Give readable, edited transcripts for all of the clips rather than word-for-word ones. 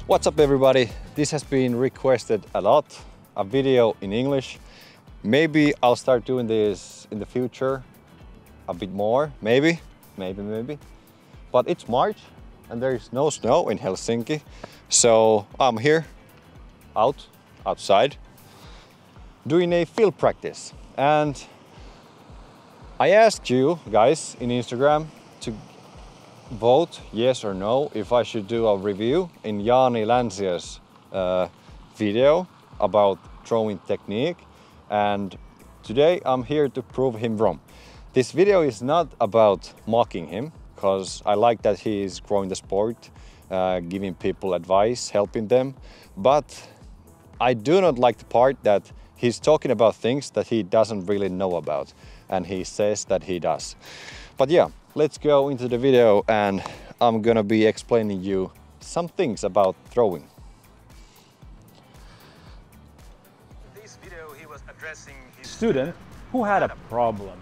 What's up everybody? This has been requested a lot, a video in English. Maybe I'll start doing this in the future a bit more, maybe. But it's March and there is no snow in Helsinki. So I'm here, outside, doing a field practice. And I asked you guys in Instagram to vote yes or no if I should do a review in Jaani Länsiö's video about throwing technique, and today I'm here to prove him wrong. This video is not about mocking him, because I like that he is growing the sport, giving people advice, helping them, but I do not like the part that he's talking about things that he doesn't really know about, and he says that he does. But yeah, let's go into the video and I'm gonna be explaining you some things about throwing. In this video he was addressing his student who had a problem.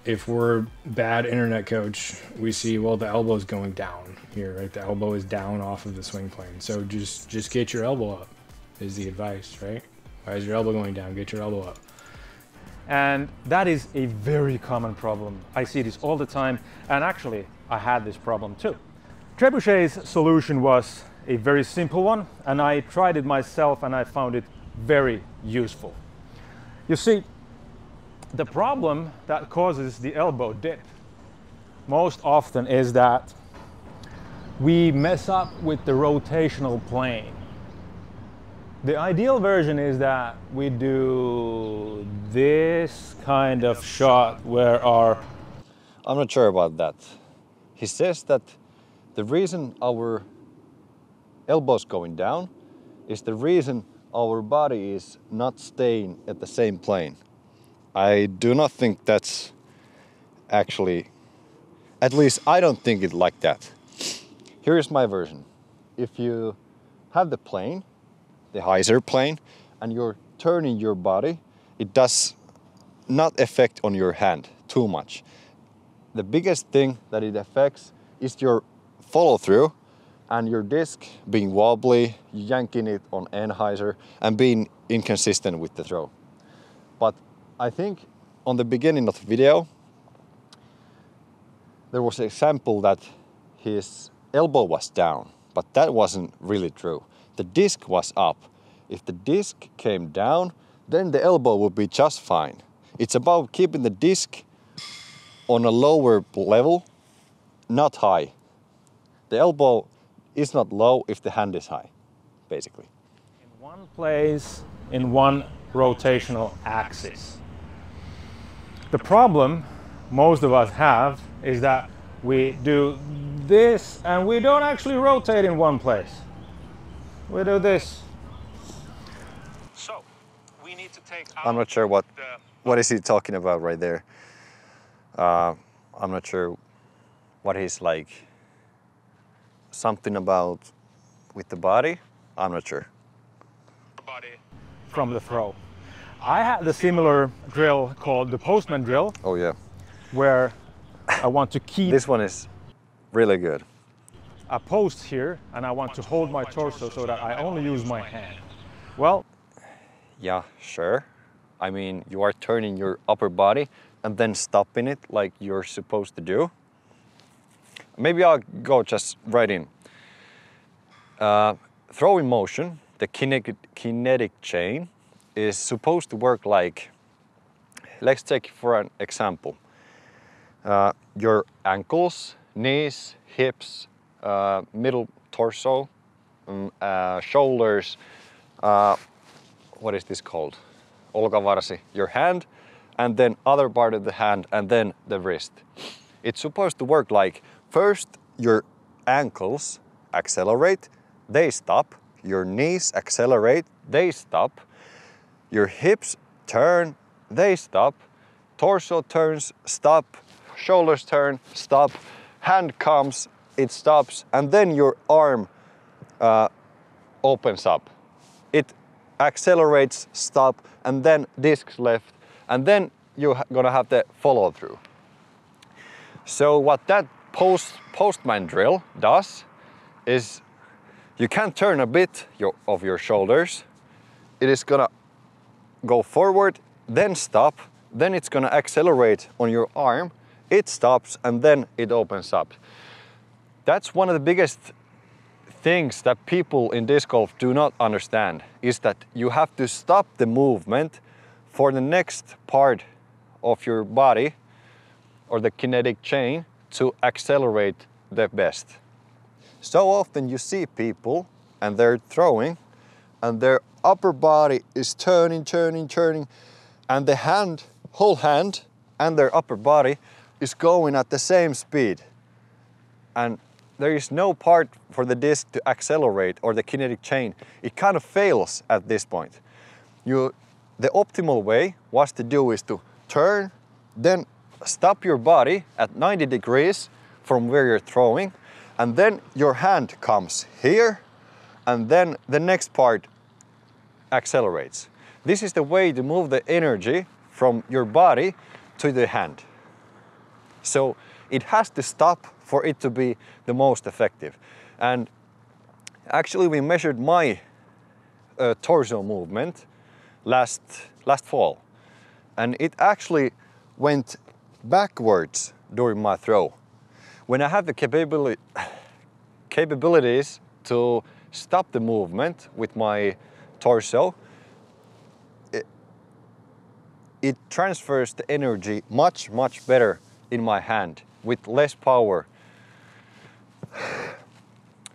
If we're bad internet coach, we see, well, the elbow's going down here, right? The elbow is down off of the swing plane. So just get your elbow up is the advice, right? Why is your elbow going down? Get your elbow up. And that is a very common problem. I see this all the time, and actually I had this problem too. Trebuchet's solution was a very simple one, and I tried it myself and I found it very useful. You see, the problem that causes the elbow dip most often is that we mess up with the rotational plane. The ideal version is that we do this kind of shot where I'm not sure about that. He says that the reason our elbow's going down is the reason our body is not staying at the same plane. I do not think that's actually, at least I don't think it like that. Here is my version. If you have the plane, the hyzer plane, and you're turning your body, it does not affect on your hand too much. The biggest thing that it affects is your follow through and your disc being wobbly, yanking it on end hyzer and being inconsistent with the throw. But I think on the beginning of the video, there was an example that his elbow was down, but that wasn't really true. The disc was up. If the disc came down, then the elbow would be just fine. It's about keeping the disc on a lower level, not high. The elbow is not low if the hand is high, basically. in one place, in one rotational axis. The problem most of us have is that we do this and we don't actually rotate in one place. We do this. So we need to take out. I'm not sure what is he talking about right there. I'm not sure what he's like. Something about with the body? I'm not sure. Body from the throw. I had the similar drill called the postman drill. Oh yeah. Where I want to keep this one is really good. A post here and I want to hold my torso so that I only use my hand. Well, yeah, sure. I mean, you are turning your upper body and then stopping it like you're supposed to do. Maybe I'll go just right in. Throwing motion, the kinetic chain, is supposed to work like, let's take for an example. Your ankles, knees, hips, middle torso, shoulders, what is this called? Olkavarsi, your hand, and then other part of the hand, and then the wrist. It's supposed to work like, first your ankles accelerate, they stop, your knees accelerate, they stop, your hips turn, they stop, torso turns, stop, shoulders turn, stop, hand comes, it stops, and then your arm opens up. It accelerates, stop, and then discs left, and then you're gonna have the follow through. So what that postman drill does is You can turn a bit of your shoulders. It is gonna go forward, then stop, then it's gonna accelerate on your arm. It stops and then it opens up. That's one of the biggest things that people in disc golf do not understand, is that you have to stop the movement for the next part of your body or the kinetic chain to accelerate the best. So often you see people and they're throwing and their upper body is turning, and the whole hand and their upper body is going at the same speed. And there is no part for the disc to accelerate or the kinetic chain. It kind of fails at this point. The optimal way was to do is to turn, then stop your body at 90 degrees from where you're throwing, and then your hand comes here, and then the next part accelerates. This is the way to move the energy from your body to the hand. So it has to stop for it to be the most effective. And actually we measured my torso movement last fall, and it actually went backwards during my throw. When I have the capabilities to stop the movement with my torso, it transfers the energy much better in my hand with less power.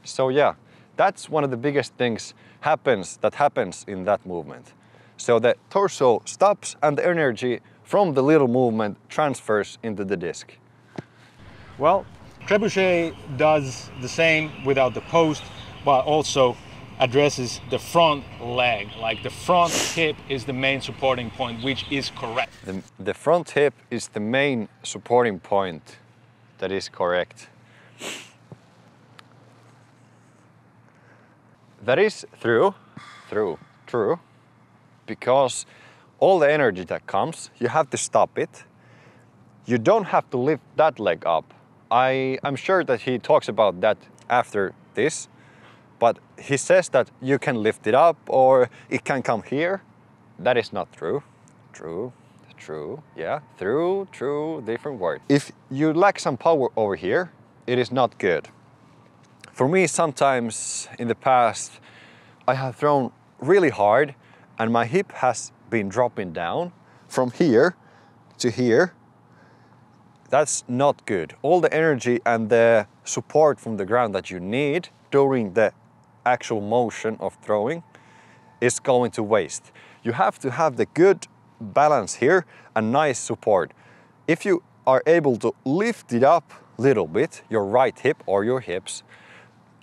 So yeah, that's one of the biggest things that happens in that movement. So the torso stops and the energy from the little movement transfers into the disc. Well, trebuchet does the same without the post, but also addresses the front leg. Like the front hip is the main supporting point, which is correct. The front hip is the main supporting point. That is correct. That is true, because all the energy that comes, you have to stop it. You don't have to lift that leg up. I'm sure that he talks about that after this, but he says that you can lift it up or it can come here. That is not true. True, yeah, true, different word. If you lack some power over here, it is not good. For me, sometimes in the past, I have thrown really hard and my hip has been dropping down from here to here. That's not good. All the energy and the support from the ground that you need during the actual motion of throwing is going to waste. You have to have the good balance here and nice support. If you are able to lift it up a little bit, your right hip or your hips,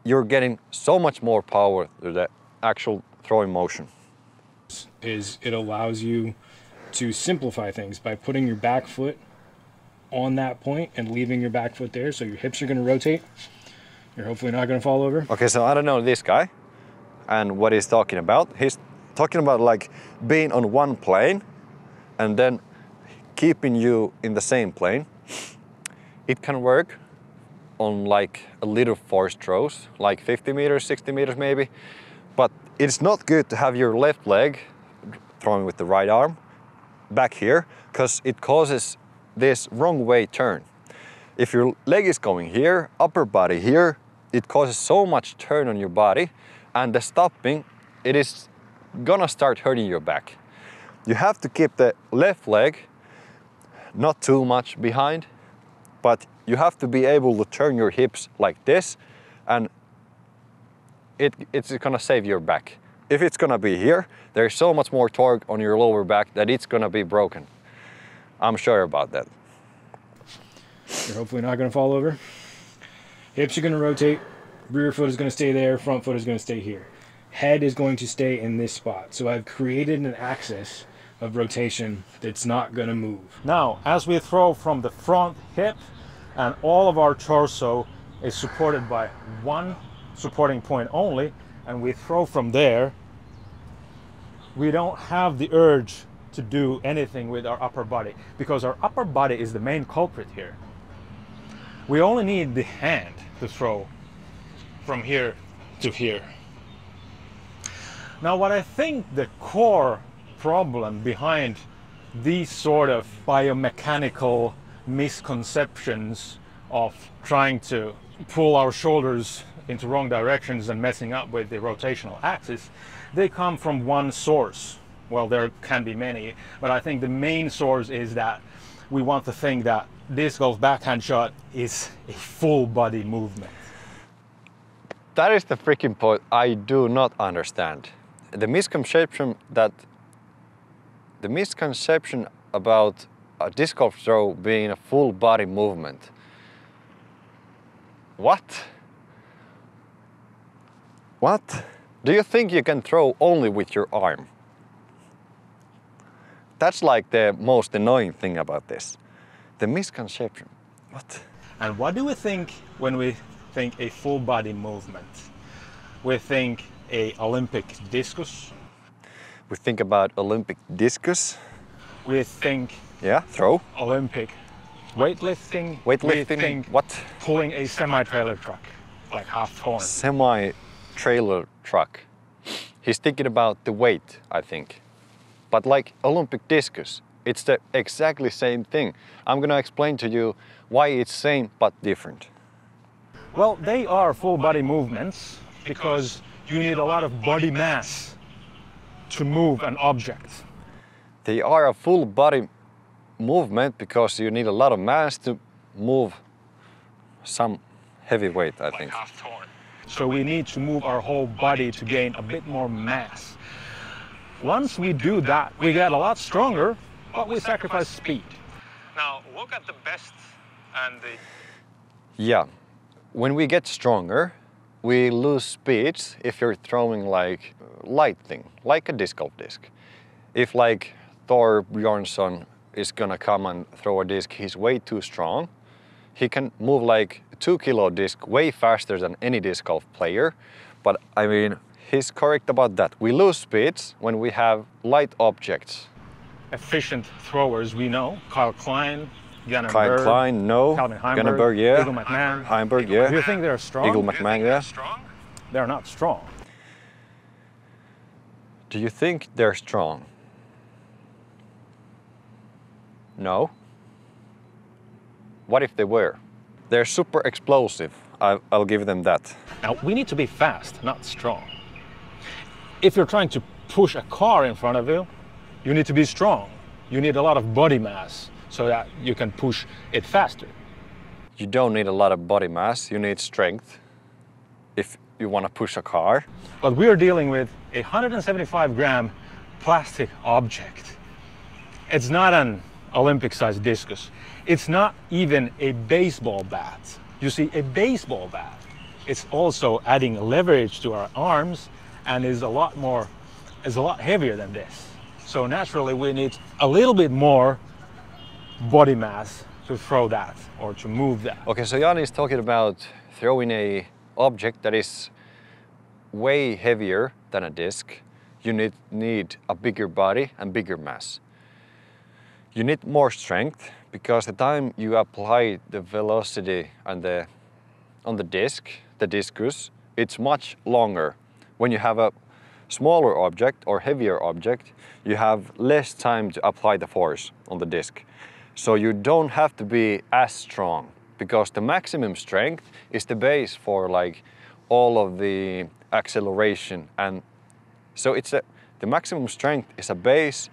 you're getting so much more power to the actual throwing motion. It allows you to simplify things by putting your back foot on that point and leaving your back foot there, so your hips are going to rotate. You're hopefully not going to fall over. Okay, so I don't know this guy and what he's talking about. He's talking about like being on one plane and then keeping you in the same plane. It can work on like a little forced throws, like 50 meters, 60 meters maybe. But it's not good to have your left leg throwing with the right arm back here, because it causes this wrong way turn. If your leg is going here, upper body here, it causes so much turn on your body, and the stopping, it is gonna start hurting your back. You have to keep the left leg not too much behind, but you have to be able to turn your hips like this, and it's gonna save your back. If it's gonna be here, there's so much more torque on your lower back that it's gonna be broken. I'm sure about that. You're hopefully not gonna fall over. Hips are gonna rotate, rear foot is gonna stay there, front foot is gonna stay here. Head is going to stay in this spot. So I've created an axis of rotation that's not gonna move. Now, as we throw from the front hip, and all of our torso is supported by one supporting point only, and we throw from there, we don't have the urge to do anything with our upper body, because our upper body is the main culprit here. We only need the hand to throw from here to here. Now, what I think the core problem behind these sort of biomechanical misconceptions of trying to pull our shoulders into wrong directions and messing up with the rotational axis, they come from one source. Well, there can be many, but I think the main source is that we want to think that disc golf backhand shot is a full body movement. That is the freaking point I do not understand. The misconception about a disc golf throw being a full body movement. What? What? Do you think you can throw only with your arm? That's like the most annoying thing about this. The misconception. What? And what do we think when we think a full body movement? We think a Olympic discus. We think about Olympic discus. We think throw. Olympic weightlifting. Weightlifting. We think What? pulling a semi-trailer truck, like half torn. Semi-trailer truck. He's thinking about the weight, I think. But like Olympic discus, it's the exactly same thing. I'm gonna explain to you why it's same but different. Well, they are full body movements because you need a lot of body mass to move an object. They are a full body movement because you need a lot of mass to move some heavy weight, I think. Half torn. So we need to move our whole body to gain a bit more mass. Once we do that, we get a lot stronger, but we sacrifice speed. Now look at the best and the... Yeah, when we get stronger, we lose speeds if you're throwing like light thing, like a disc golf disc. If like Thor Bjornsson is gonna come and throw a disc, he's way too strong. He can move like a 2 kilo disc way faster than any disc golf player. But I mean, he's correct about that. We lose speeds when we have light objects. Efficient throwers we know, Kyle Klein, Gunnar Kyle Berg, Klein, no. Calvin Heimberg, Gunnar Berg, yeah. Eagle McMahon. Heimberg, Do yeah. you think they're strong? Eagle McMahon, yeah. They're not strong. Do you think they're strong? No. What if they were? They're super explosive. I'll give them that. Now, we need to be fast, not strong. If you're trying to push a car in front of you, you need to be strong. You need a lot of body mass so that you can push it faster. You don't need a lot of body mass, you need strength if you want to push a car. But we're dealing with a 175-gram plastic object. It's not an Olympic-sized discus. It's not even a baseball bat. You see, a baseball bat, it's also adding leverage to our arms and is a lot heavier than this. So naturally we need a little bit more body mass to throw that or to move that. Okay, so Jaani is talking about throwing a object that is way heavier than a disc. You need a bigger body and bigger mass. You need more strength because the time you apply the velocity on the discus, it's much longer. When you have a smaller object or heavier object, you have less time to apply the force on the disc. So you don't have to be as strong because the maximum strength is the base for like all of the acceleration, and so the maximum strength is a base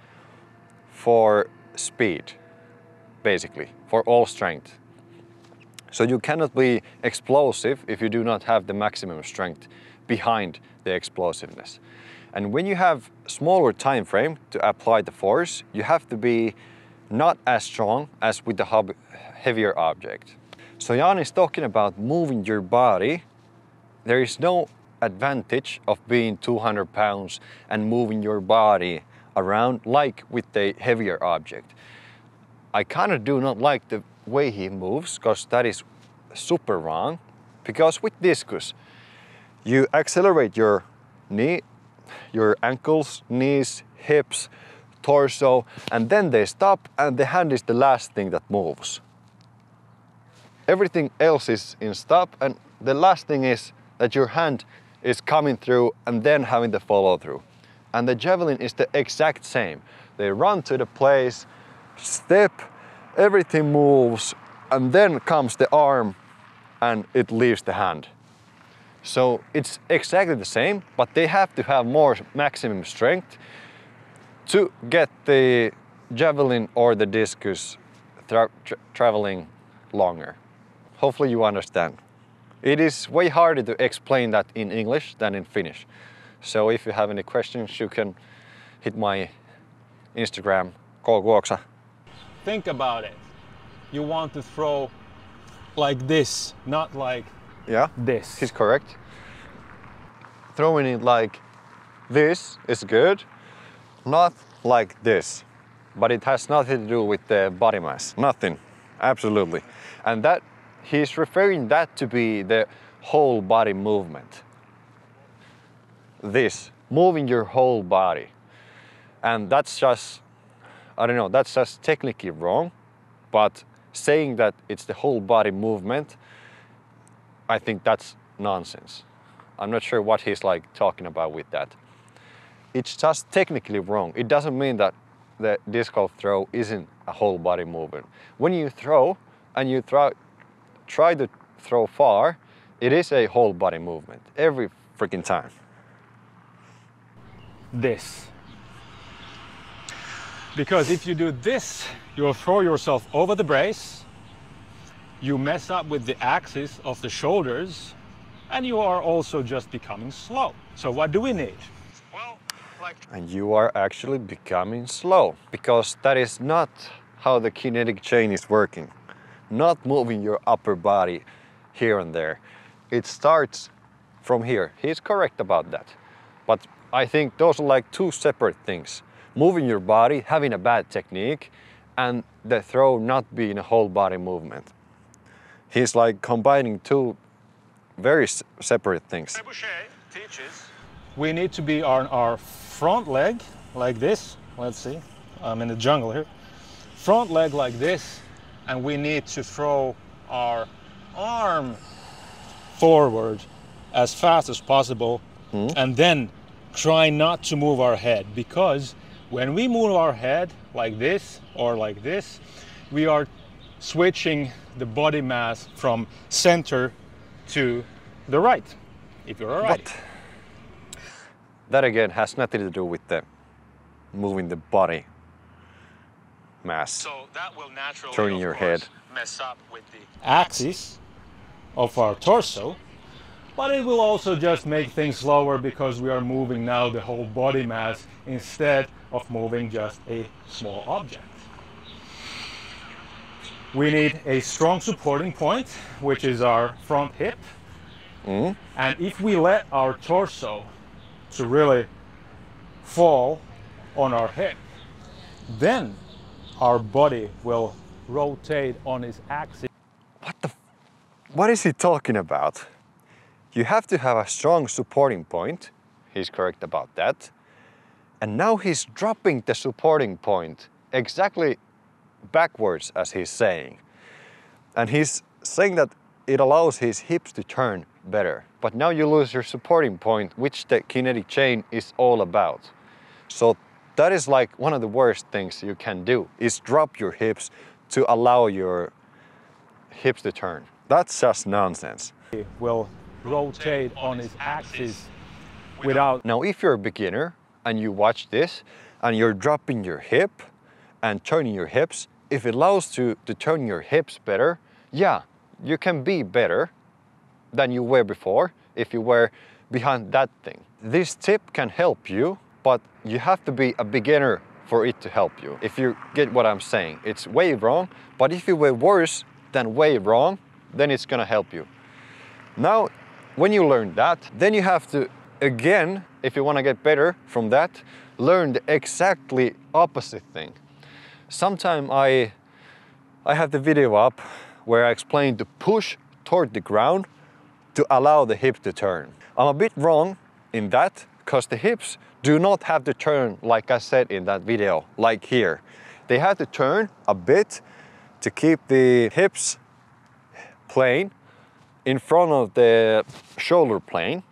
for speed, basically, for all strength. So you cannot be explosive if you do not have the maximum strength behind the explosiveness. And when you have smaller time frame to apply the force, you have to be not as strong as with the heavier object. So Jaani is talking about moving your body. There is no advantage of being 200 pounds and moving your body around like with the heavier object. I kind of do not like the way he moves because that is super wrong. Because with discus, you accelerate your knee, your ankles, knees, hips, torso, and then they stop and the hand is the last thing that moves. Everything else is in stop and the last thing is that your hand is coming through and then having the follow through. And the javelin is the exact same. They run to the place, step, everything moves, and then comes the arm and it leaves the hand. So it's exactly the same, but they have to have more maximum strength to get the javelin or the discus traveling longer. Hopefully you understand. It is way harder to explain that in English than in Finnish. So if you have any questions, you can hit my Instagram, Kolguoksa. Think about it. You want to throw like this, not like this. He's correct. Throwing it like this is good, not like this. But it has nothing to do with the body mass. Nothing, absolutely. And that he's referring that to be the whole body movement. This, moving your whole body. And that's just, I don't know, that's just technically wrong, but saying that it's the whole body movement, I think that's nonsense. I'm not sure what he's like talking about with that. It's just technically wrong. It doesn't mean that the disc golf throw isn't a whole body movement. When you throw and you try to throw far, it is a whole body movement every freaking time. This. Because if you do this, you'll throw yourself over the brace, you mess up with the axis of the shoulders, and you are also just becoming slow. So what do we need? Well, and you are actually becoming slow, because that is not how the kinetic chain is working. Not moving your upper body here and there. It starts from here. He's correct about that. But I think those are like two separate things. Moving your body, having a bad technique, and the throw not being a whole body movement. He's like combining two very separate things. Teaches. We need to be on our front leg like this. Let's see, I'm in the jungle here. Front leg like this, and we need to throw our arm forward as fast as possible, and then try not to move our head, because when we move our head like this or like this, we are switching the body mass from center to the right, if you're a righty. That again has nothing to do with the moving the body mass. So that will naturally, turning your head, mess up with the axis of our torso, but it will also just make things slower because we are moving now the whole body mass instead of moving just a small object. We need a strong supporting point, which is our front hip. And if we let our torso to really fall on our hip, then our body will rotate on its axis. What is he talking about? You have to have a strong supporting point. He's correct about that. And now he's dropping the supporting point exactly backwards as he's saying. And he's saying that it allows his hips to turn better. But now you lose your supporting point, which the kinetic chain is all about. So that is like one of the worst things you can do, is drop your hips to allow your hips to turn. That's just nonsense. It will rotate on its axis without... Now if you're a beginner and you watch this and you're dropping your hip and turning your hips, if it allows you to turn your hips better, yeah, you can be better than you were before if you were behind that thing. This tip can help you, but you have to be a beginner for it to help you. If you get what I'm saying, it's way wrong, but if you were worse than way wrong, then it's gonna help you. Now, when you learn that, then you have to, again, if you wanna get better from that, learn the exactly opposite thing. Sometime I have the video up where I explain to push toward the ground to allow the hip to turn. I'm a bit wrong in that because the hips do not have to turn like I said in that video, like here. They have to turn a bit to keep the hips plane in front of the shoulder plane.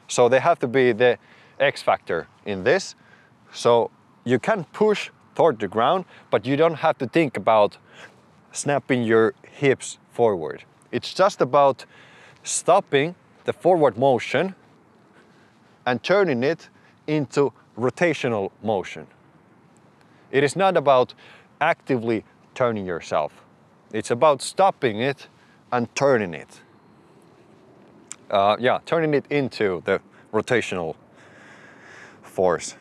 So they have to be the X factor in this. So you can push toward the ground, but you don't have to think about snapping your hips forward. It's just about stopping the forward motion and turning it into rotational motion. It is not about actively turning yourself. It's about stopping it and turning it. Turning it into the rotational force.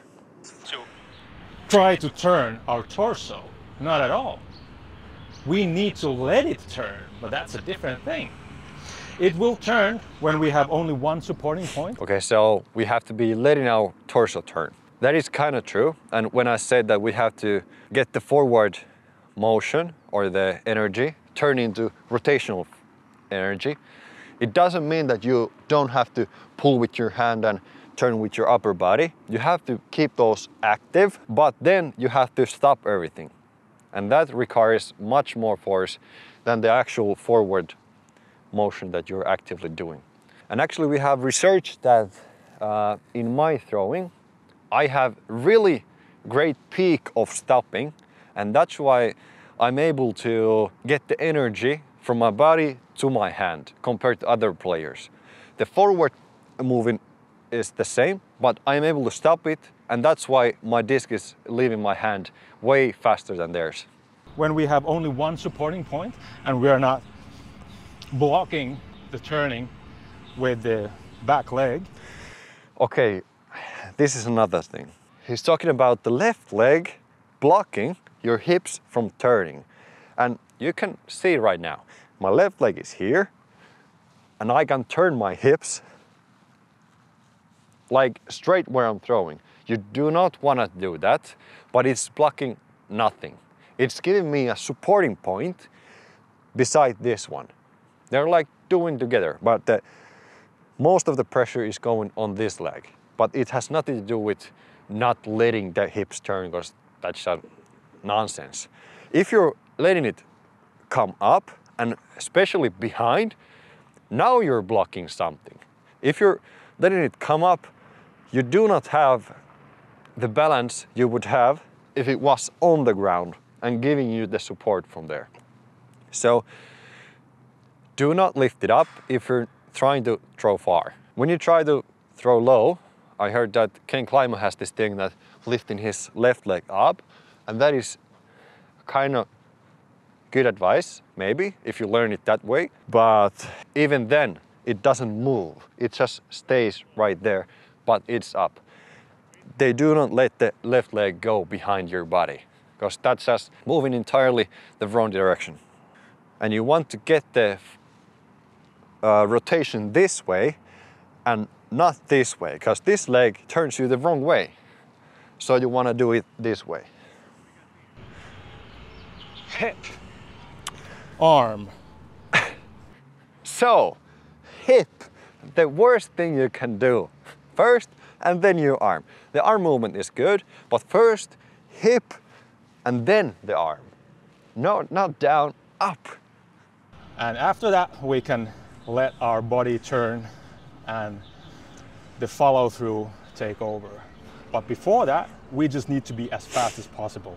Try to turn our torso, not at all. We need to let it turn, but that's a different thing. It will turn when we have only one supporting point. Okay, so we have to be letting our torso turn. That is kind of true. And when I said that we have to get the forward motion or the energy turn into rotational energy, it doesn't mean that you don't have to pull with your hand and turn with your upper body. You have to keep those active, but then you have to stop everything. And that requires much more force than the actual forward motion that you're actively doing. And actually we have researched that in my throwing, I have really great peak of stopping, and that's why I'm able to get the energy from my body to my hand compared to other players. The forward moving is the same, but I'm able to stop it, and that's why my disc is leaving my hand way faster than theirs. When we have only one supporting point and we are not blocking the turning with the back leg. Okay, this is another thing. He's talking about the left leg blocking your hips from turning. And you can see right now, my left leg is here, and I can turn my hips like straight where I'm throwing. You do not want to do that, but it's blocking nothing. It's giving me a supporting point beside this one. They're like doing together, but most of the pressure is going on this leg. But it has nothing to do with not letting the hips turn, because that's nonsense. If you're letting it come up, and especially behind, now you're blocking something. If you're letting it come up, you do not have the balance you would have if it was on the ground and giving you the support from there. So do not lift it up if you're trying to throw far. When you try to throw low, I heard that Ken Climo has this thing that lifting his left leg up, and that is kind of good advice, maybe, if you learn it that way. But even then, it doesn't move. It just stays right there, but it's up. They do not let the left leg go behind your body, because that's just moving entirely the wrong direction. And you want to get the rotation this way and not this way, because this leg turns you the wrong way. So you want to do it this way. Hip, arm. So, hip, the worst thing you can do. First, and then your arm. The arm movement is good, but first, hip, and then the arm. No, not down, up. And after that, we can let our body turn and the follow through take over. But before that, we just need to be as fast as possible.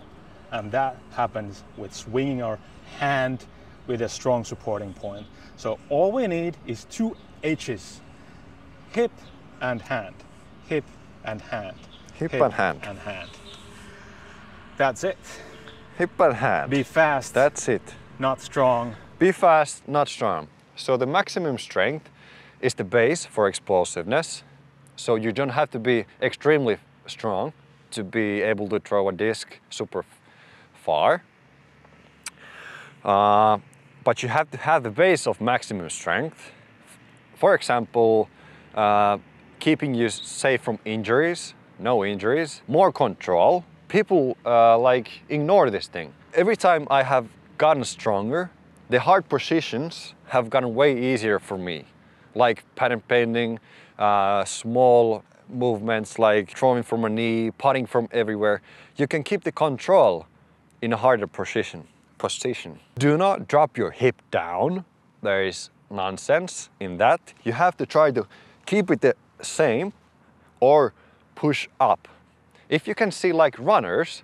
And that happens with swinging our hand with a strong supporting point. So all we need is 2 H's, hip and hand, hip and hand. Hip and hand. And hand. That's it. Hip and hand. Be fast. That's it. Not strong. Be fast, not strong. So the maximum strength is the base for explosiveness. So you don't have to be extremely strong to be able to throw a disc super far. But you have to have the base of maximum strength. For example, keeping you safe from injuries, no injuries, more control. People ignore this thing. Every time I have gotten stronger, the hard positions have gotten way easier for me. Like pattern bending, small movements like throwing from a knee, putting from everywhere. You can keep the control in a harder position. Do not drop your hip down. There is nonsense in that. You have to try to keep it the same or push up. If you can see like runners,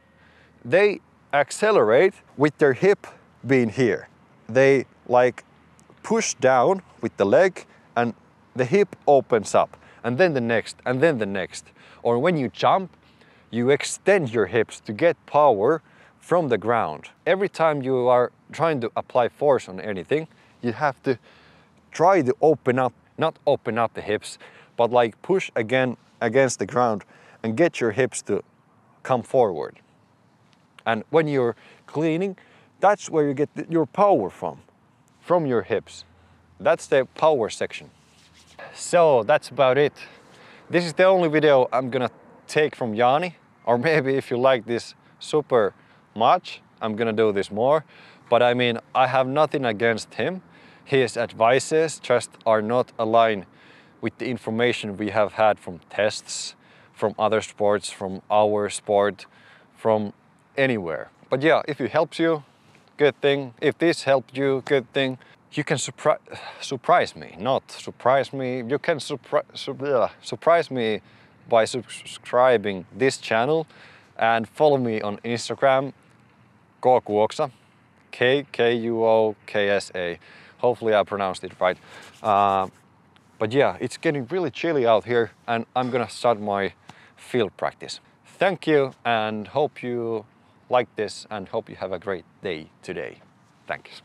they accelerate with their hip being here. They like push down with the leg and the hip opens up, and then the next, and then the next. Or when you jump, you extend your hips to get power from the ground. Every time you are trying to apply force on anything, you have to try to open up, not open up the hips, but like push again against the ground and get your hips to come forward. And when you're cleaning, that's where you get your power from your hips. That's the power section. So that's about it. This is the only video I'm gonna take from Jaani, or maybe if you like this super much, I'm gonna do this more. But I mean, I have nothing against him. His advices just are not aligned with the information we have had from tests, from other sports, from our sport, from anywhere. But yeah, if it helps you, good thing. If this helped you, good thing. You can surprise me, not surprise me. You can surprise me by subscribing this channel and follow me on Instagram, Kuoksa, Kuoksa. Hopefully I pronounced it right. But yeah, it's getting really chilly out here and I'm gonna start my field practice. Thank you and hope you like this and hope you have a great day today. Thanks.